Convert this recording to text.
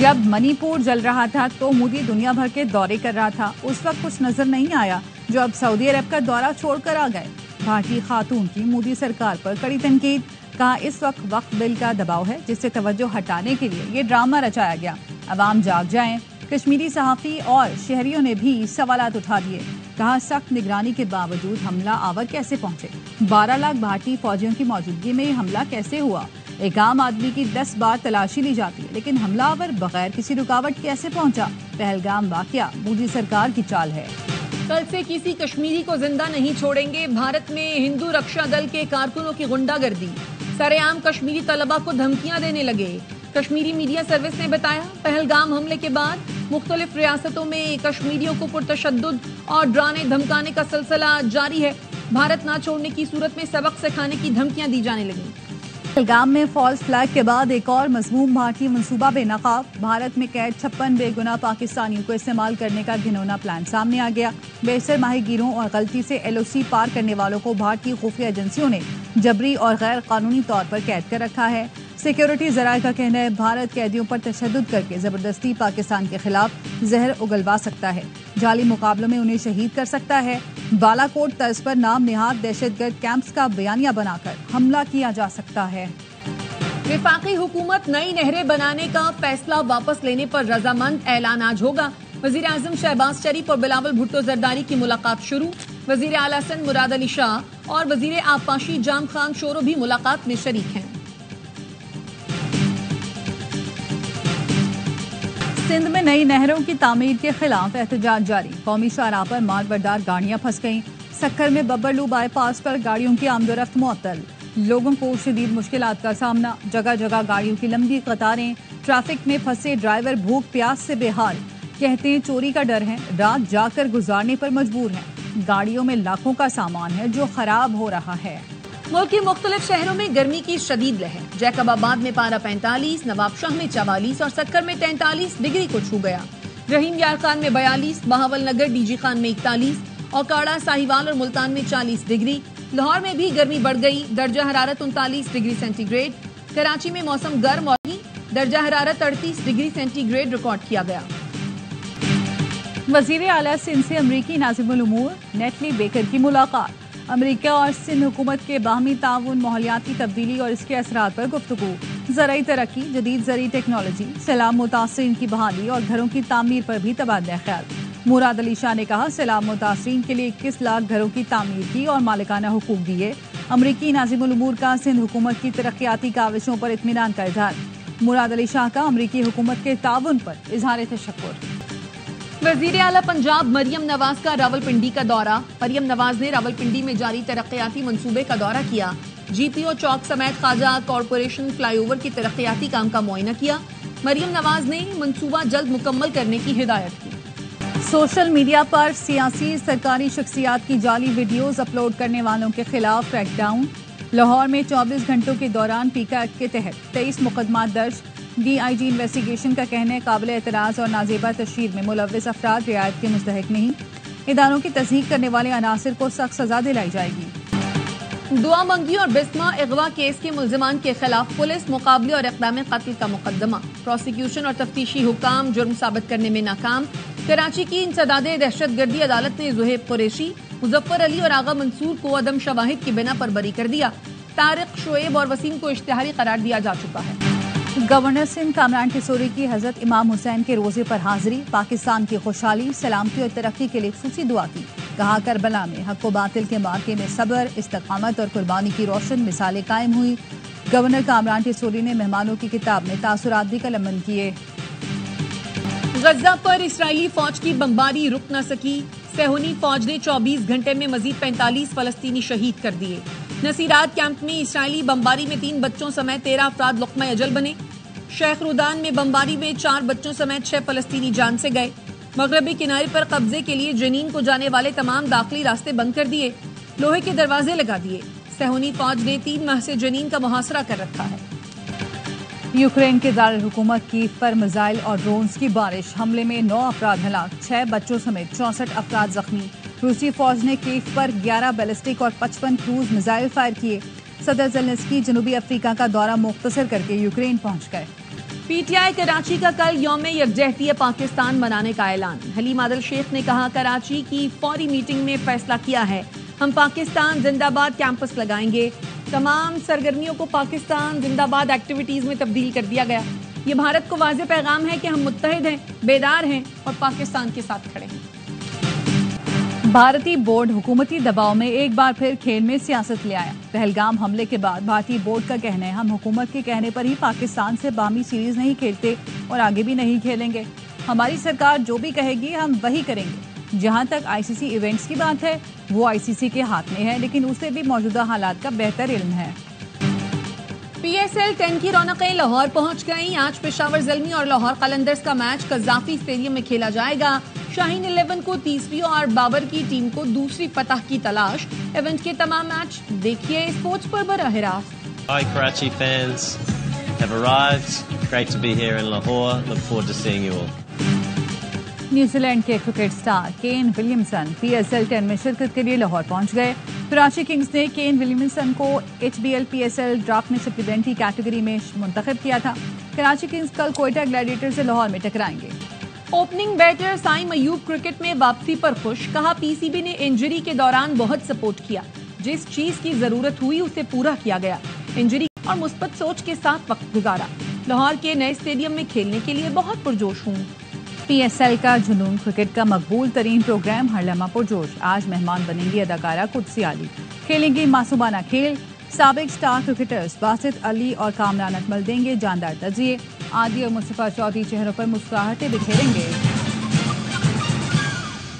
جب منی پور جل رہا تھا تو مودی دنیا بھر کے دورے کر رہا تھا. اس وقت کچھ نظر نہیں آیا جو اب سعودی عرب کا دورہ چھوڑ کر آ گئے. بھارتی خاتون کی مودی سرکار پر کڑی تنقید. کہا اس وقت وقف بل کا دباؤ ہے جس سے توجہ ہٹانے کے لیے یہ ڈرامہ رچایا گیا. عوام جاگ جائیں. کشمیری صحافی اور شہریوں نے بھی سوالات اٹھا دیے. کہا سخت نگرانی کے باوجود حملہ آور کیسے پہنچے؟ 12 لاکھ بھارتی فوجیوں کی موجودگی میں یہ حملہ کیسے ہوا؟ ایک عام آدمی کی 10 بار تلاشی لی جاتی ہے لیکن حملہ آور بغیر کسی رکاوٹ کیسے پہنچا؟ پہلگام واقعہ مودی سرکار کی چال ہے. کل سے کسی کشمیری کو زندہ نہیں چھوڑیں گے. بھارت میں ہندو رکشا دل کے کارکنوں کی غنڈہ گردی. سرعام کشمیری طلبہ کو دھمکیاں دینے لگے. کشمیری میڈیا سروس نے بتایا پہلگام حملے کے بعد مختلف ریاستوں میں کشمیریوں کو پرتشدد اور ڈرانے دھمکانے کا سلسلہ جاری ہے. بھارت نہ چھوڑنے کی صورت میں سبق سکھانے کی دھمکیاں دی جانے لگیں. پہلگام میں فالس فلیگ کے بعد ایک اور مذموم بھارتی منصوبہ بے نقاب. بھارت میں قید 56 بے گناہ پاکستانیوں کو استعمال کرنے کا گھنونا پلان سامنے آ گیا. بیشتر ماہی گیروں اور غلطی سے LOC پار کرنے والوں کو بھارتی خفیہ ایجنسیوں نے جبری اور غیر قانونی طور پر قید کر رکھا ہے. سیکیورٹی ذرائع کا کہنا ہے بھارت قیدیوں پر تشدد کر کے زبردستی پاکستان کے خلاف زہر اگلوا سکتا ہے. جعلی مقابلوں میں انہیں شہید کر سکتا ہے. بالا کوٹ طرز پر نام نہاد دہشت گرد کیمپس کا بیانیہ بنا کر حملہ کیا جا سکتا ہے. وفاقی حکومت نئی نہریں بنانے کا فیصلہ واپس لینے پر رضامند. اعلان آج ہوگا. وزیر اعظم شہباز شریف اور بلاول بھٹو زرداری کی ملاقات شروع. وزیر اعلیٰ سندھ مراد علی شاہ اور وزیر آبپاشی جام خان شورو بھی ملاقات میں شریک ہیں. سندھ میں نئی نہروں کی تعمیر کے خلاف احتجاج جاری. قومی شاہراہ پر مال بردار گاڑیاں پھنس گئیں. سکھر میں ببرلو بائی پاس پر گاڑیوں کی آمد و رفت معطل. لوگوں کو شدید مشکلات کا سامنا. جگہ جگہ گاڑیوں کی لمبی قطاریں. ٹریفک میں پھنسے ڈرائیور بھوک پیاس سے بے حال. کہتے ہیں چوری کا ڈر ہے. رات جا کر گزارنے پر مجبور ہیں. گاڑیوں میں لاکھوں کا سامان ہے جو خراب ہو رہا ہے. ملک کے مختلف شہروں میں گرمی کی شدید لہر. جیکب آباد میں پارہ 45, نواب شاہ میں 44 اور سکر میں 43 ڈگری کو چھو گیا. رحیم یار خان میں 42, بہاول نگر ڈی جی خان میں 41 اور کاڑا ساہیوال اور ملتان میں 40 ڈگری. لاہور میں بھی گرمی بڑھ گئی. درجہ حرارت 39 ڈگری سینٹی گریڈ. کراچی میں موسم گرم اور درجہ حرارت 38 ڈگری سینٹی گریڈ ریکارڈ کیا گیا. وزیر اعلیٰ سندھ سے امریکی ناظم الامور نیٹلی بیکر کی ملاقات. امریکہ اور سندھ حکومت کے باہمی تعاون، ماحولیاتی تبدیلی اور اس کے اثرات پر گفتگو. زرعی ترقی، جدید زرعی ٹیکنالوجی، سیلاب متاثرین کی بحالی اور گھروں کی تعمیر پر بھی تبادلہ خیال. مراد علی شاہ نے کہا سیلاب متاثرین کے لیے 21 لاکھ گھروں کی تعمیر کی اور مالکانہ حقوق دیے. امریکی ناظم الامور کا سندھ حکومت کی ترقیاتی کاوشوں پر اطمینان کا اظہار. مراد علی شاہ کا امریکی حکومت کے تعاون پر اظہار تشکر. وزیر اعلیٰ پنجاب مریم نواز کا راولپنڈی کا دورہ. مریم نواز نے راولپنڈی میں جاری ترقیاتی منصوبے کا دورہ کیا. GPO چوک سمیت خواجہ کارپوریشن فلائی اوور کی ترقیاتی کام کا معائنہ کیا. مریم نواز نے منصوبہ جلد مکمل کرنے کی ہدایت کی. سوشل میڈیا پر سیاسی سرکاری شخصیات کی جعلی ویڈیوز اپلوڈ کرنے والوں کے خلاف کریک ڈاؤن. لاہور میں 24 گھنٹوں کے دوران پیکا ایکٹ کے تحت 23 مقدمات درج. DIG انویسٹیگیشن کا کہنا ہے قابل اعتراض اور نازیبہ تشہیر میں ملوث افراد رعایت کے مستحق نہیں. اداروں کی تصدیق کرنے والے عناصر کو سخت سزا دلائی جائے گی. دعا منگی اور بسما اغوا کیس کے ملزمان کے خلاف پولیس مقابلے اور اقدام قتل کا مقدمہ. پروسیکیوشن اور تفتیشی حکام جرم ثابت کرنے میں ناکام. کراچی کی انسداد دہشت گردی عدالت نے زہیب قریشی، مظفر علی اور آغا منصور کو عدم شواہد کی بنا پر بری کر دیا. طارق، شعیب اور وسیم کو اشتہاری قرار دیا جا چکا ہے. گورنر سندھ کامران ٹیسوری کی حضرت امام حسین کے روزے پر حاضری. پاکستان کی خوشحالی، سلامتی اور ترقی کے لیے خصوصی دعا کی. کہا کربلا میں حق و باطل کے معرکے میں صبر، استقامت اور قربانی کی روشن مثالیں قائم ہوئی. گورنر کامران ٹیسوری نے مہمانوں کی کتاب میں تاثرات بھی قلمبند کیے. غزہ پر اسرائیلی فوج کی بمباری رک نہ سکی. صہیونی فوج نے 24 گھنٹے میں مزید 45 فلسطینی شہید کر دیے. نصیرات کیمپ میں اسرائیلی بمباری میں 3 بچوں سمیت 13 افراد لقمہ اجل بنے. شیخ رودان میں بمباری میں 4 بچوں سمیت 6 فلسطینی جان سے گئے. مغربی کنارے پر قبضے کے لیے جنین کو جانے والے تمام داخلی راستے بند کر دیے. لوہے کے دروازے لگا دیے. صہیونی فوج نے 3 ماہ سے جنین کا محاصرہ کر رکھا ہے. یوکرین کے دارالحکومت کیف پر میزائل اور ڈرونز کی بارش. حملے میں 9 افراد ہلاک، 6 بچوں سمیت 64 افراد زخمی. روسی فوج نے کیف پر 11 بیلسٹک اور 55 کروز میزائل فائر کیے. صدر زیلنسکی جنوبی افریقہ کا دورہ مختصر کر کے یوکرین پہنچ گئے. پی ٹی آئی کراچی کا کل یوم یکجہتی پاکستان منانے کا اعلان۔ حلیم عادل شیخ نے کہا کراچی کی فوری میٹنگ میں فیصلہ کیا ہے، ہم پاکستان زندہ باد کیمپس لگائیں گے۔ تمام سرگرمیوں کو پاکستان زندہ باد ایکٹیویٹیز میں تبدیل کر دیا گیا۔ یہ بھارت کو واضح پیغام ہے کہ ہم متحد ہیں، بیدار ہیں اور پاکستان کے ساتھ کھڑے ہیں۔ بھارتی بورڈ حکومتی دباؤ میں ایک بار پھر کھیل میں سیاست لے آیا۔ پہلگام حملے کے بعد بھارتی بورڈ کا کہنا ہے ہم حکومت کے کہنے پر ہی پاکستان سے باہمی سیریز نہیں کھیلتے اور آگے بھی نہیں کھیلیں گے۔ ہماری سرکار جو بھی کہے گی ہم وہی کریں گے۔ جہاں تک آئی سی سی ایونٹس کی بات ہے وہ آئی سی سی کے ہاتھ میں ہے، لیکن اسے بھی موجودہ حالات کا بہتر علم ہے۔ پی ایس ایل 10 کی رونقیں لاہور پہنچ گئیں۔ آج پشاور زلمی اور لاہور قلندرز کا میچ قذافی اسٹیڈیم میں کھیلا جائے گا۔ شاہین 11 کو تیسری اور بابر کی ٹیم کو دوسری فتح کی تلاش۔ ایونٹ کے تمام میچ دیکھیے اسپورٹس پر براہ راست۔ Hi Karachi fans have arrived. Great to be here in Lahore. Look forward to seeing you all. New Zealand کے cricket star Kane Williamson P S L 10 میں شرکت کے لیے لاہور پہنچ گئے۔ کراچی کنگز نے کین ولیمسن کو H B L P S L draft میں سپلیمنٹری کیٹیگری میں منتخب کیا تھا۔ کراچی کنگز کل کوئٹہ گلیڈیٹر سے لاہور میں ٹکرائیں گے۔ اوپننگ بیٹر سائم ایوب کرکٹ میں واپسی پر خوش، کہا پی سی بی نے انجری کے دوران بہت سپورٹ کیا، جس چیز کی ضرورت ہوئی اسے پورا کیا گیا، انجری اور مثبت سوچ کے ساتھ وقت گزارا، لاہور کے نئے اسٹیڈیم میں کھیلنے کے لیے بہت پرجوش ہوں۔ پی ایس ایل کا جنون کرکٹ کا مقبول ترین پروگرام ہر لمحہ پرجوش۔ آج مہمان بنیں گی اداکارہ قدسی علی، کھیلیں گی معصومانہ کھیل۔ سابق سٹار کرکٹرز باسط علی اور کامران اکمل دیں گے جاندار تجزیے۔ عادی اور مصطفیٰ چودھری چہروں پر مسکراہٹیں بکھیریں گے۔